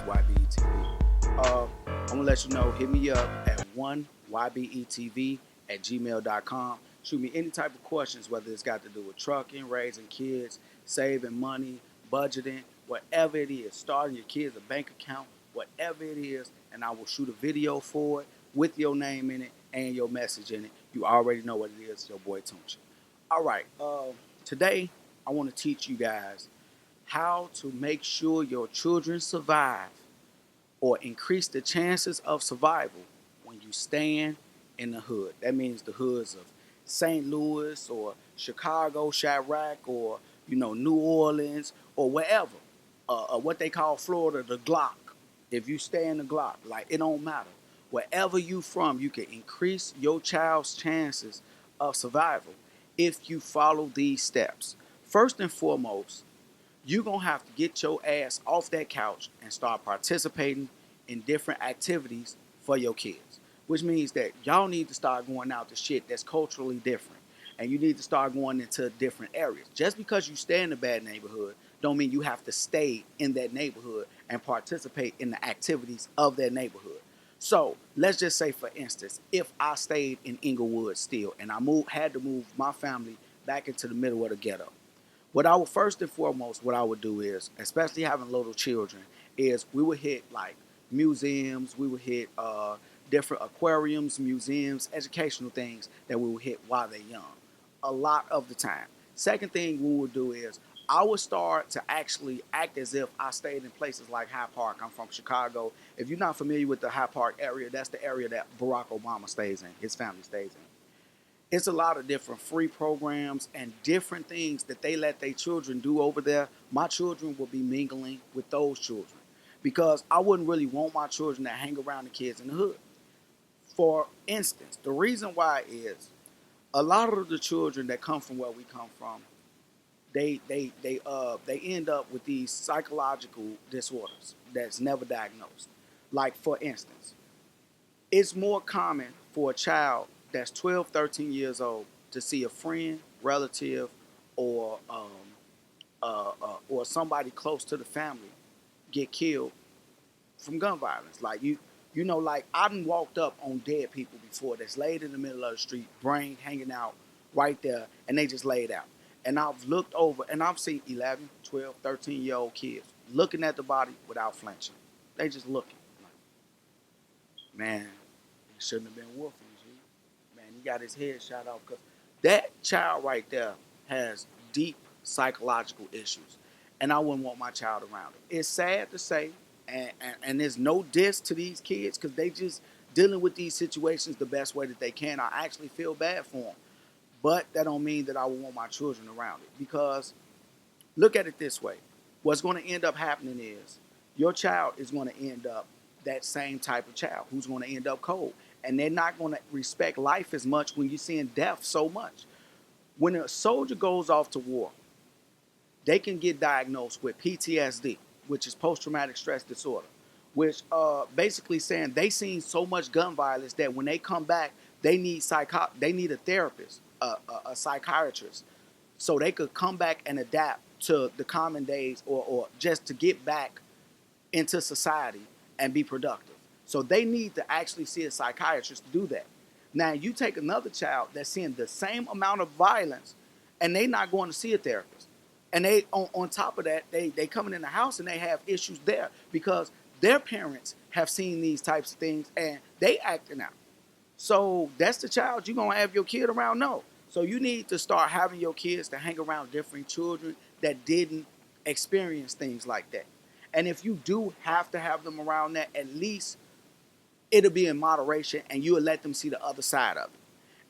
YBETV. I'm gonna let you know, hit me up at 1YBETV at gmail.com. Shoot me any type of questions, whether it's got to do with trucking, raising kids, saving money, budgeting, whatever it is, starting your kids a bank account, whatever it is, and I will shoot a video for it with your name in it and your message in it. You already know what it is, your boy Tunchi. All right, today I want to teach you guys how to make sure your children survive or increase the chances of survival when you stand in the hood. That means the hoods of St. Louis or Chicago, Chiraq, or New Orleans or wherever. What they call Florida, the Glock. If you stay in the Glock, like it don't matter. Wherever you from, you can increase your child's chances of survival if you follow these steps. First and foremost, you're going to have to get your ass off that couch and start participating in different activities for your kids, which means that y'all need to start going out to shit that's culturally different. And you need to start going into different areas. Just because you stay in a bad neighborhood don't mean you have to stay in that neighborhood and participate in the activities of that neighborhood. So let's just say, for instance, if I stayed in Inglewood still and had to move my family back into the middle of the ghetto, what I would first and foremost, what I would do is, especially having little children, is we would hit like museums, we would hit different aquariums, museums, educational things that we would hit while they're young, a lot of the time. Second thing we would do is I would start to actually act as if I stayed in places like Hyde Park. I'm from Chicago. If you're not familiar with the Hyde Park area, that's the area that Barack Obama stays in, his family stays in. It's a lot of different free programs and different things that they let their children do over there. My children will be mingling with those children because I wouldn't really want my children to hang around the kids in the hood. For instance, the reason why is a lot of the children that come from where we come from, they end up with these psychological disorders that's never diagnosed. Like, for instance, it's more common for a child that's 12, 13 years old to see a friend, relative, or somebody close to the family get killed from gun violence. Like like I done walked up on dead people before that's laid in the middle of the street, brain hanging out right there, and they just laid out. And I've looked over and I've seen 11, 12, 13-year-old kids looking at the body without flinching. They just looking. Like, man, it shouldn't have been Wolfie. Man, he got his head shot off because that child right there has deep psychological issues. And I wouldn't want my child around it. It's sad to say, and there's no diss to these kids because they just dealing with these situations the best way that they can. I actually feel bad for them. But that don't mean that I would want my children around it because look at it this way. What's going to end up happening is your child is going to end up that same type of child who's going to end up cold. And they're not going to respect life as much when you're seeing death so much. When a soldier goes off to war, they can get diagnosed with PTSD, which is post-traumatic stress disorder, which basically saying they seen so much gun violence that when they come back, they need a therapist, a psychiatrist, so they could come back and adapt to the common days or just to get back into society and be productive. So they need to actually see a psychiatrist to do that. Now, you take another child that's seeing the same amount of violence and they not going to see a therapist. And they on top of that, they coming in the house and they have issues there because their parents have seen these types of things and they acting out. So that's the child you're going to have your kid around? No. So you need to start having your kids to hang around different children that didn't experience things like that. And if you do have to have them around that, at least it'll be in moderation and you'll let them see the other side of it.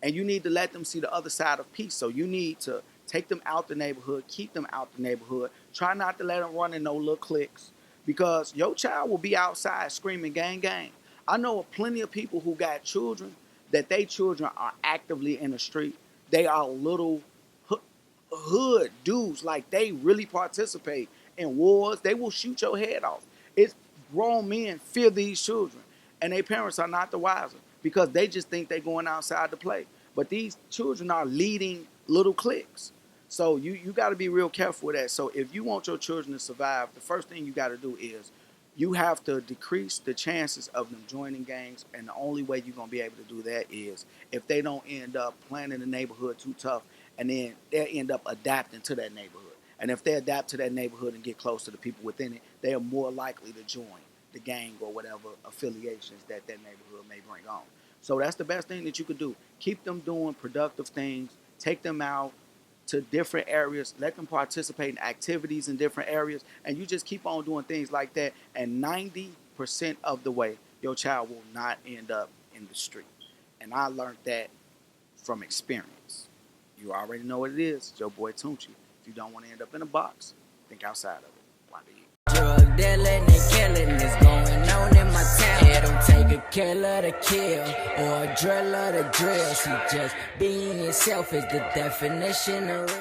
And you need to let them see the other side of peace. So you need to take them out the neighborhood, keep them out the neighborhood. Try not to let them run in no little cliques because your child will be outside screaming gang, gang. I know of plenty of people who got children that they children are actively in the street. They are little hood dudes. Like they really participate in wars. They will shoot your head off. It's grown men fear these children. And their parents are not the wiser because they just think they're going outside to play. But these children are leading little cliques. So you got to be real careful with that. So if you want your children to survive, the first thing you got to do is You have to decrease the chances of them joining gangs, and the only way you're gonna be able to do that is if they don't end up playing in the neighborhood too tough, and then they end up adapting to that neighborhood. And if they adapt to that neighborhood and get close to the people within it, they are more likely to join the gang or whatever affiliations that neighborhood may bring on. So that's the best thing that you could do. Keep them doing productive things. Take them out to different areas. Let them participate in activities in different areas. And you just keep on doing things like that. And 90% of the way, your child will not end up in the street. And I learned that from experience. You already know what it is. It's your boy Tunchi. If you don't want to end up in a box, think outside of it. Drug dealing and killing is going on in my town. It don't take a killer to kill or a driller to drill. See, just being yourself is the definition of real.